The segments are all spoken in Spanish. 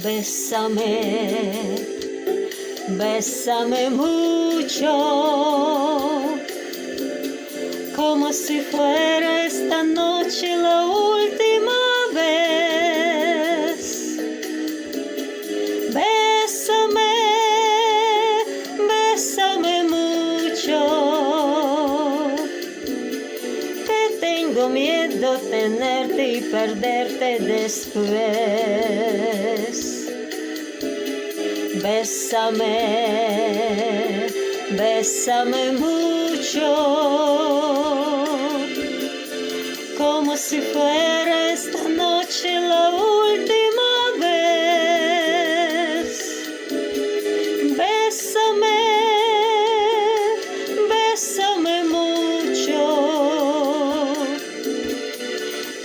Bésame, bésame mucho, como si fuera esta noche la última vez. Bésame, bésame mucho, que tengo miedo tenerte y perderte después. Bésame, bésame mucho, como si fuera esta noche la última vez. Bésame, bésame mucho,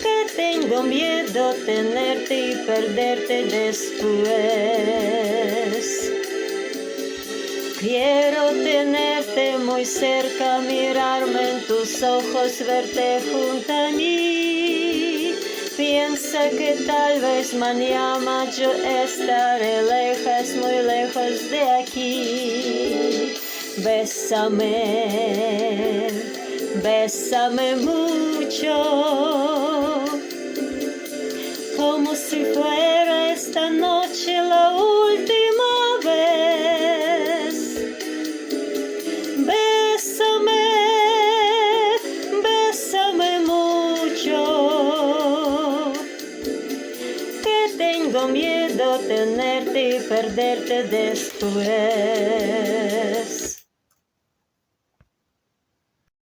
que tengo miedo tenerte y perderte después. Quiero tenerte muy cerca, mirarme en tus ojos, verte junto a mí. Piensa que tal vez mañana yo estaré lejos, muy lejos de aquí. Bésame, bésame mucho, como si fuera esta noche la última vez. Bésame, bésame mucho, que tengo miedo tenerte y perderte después.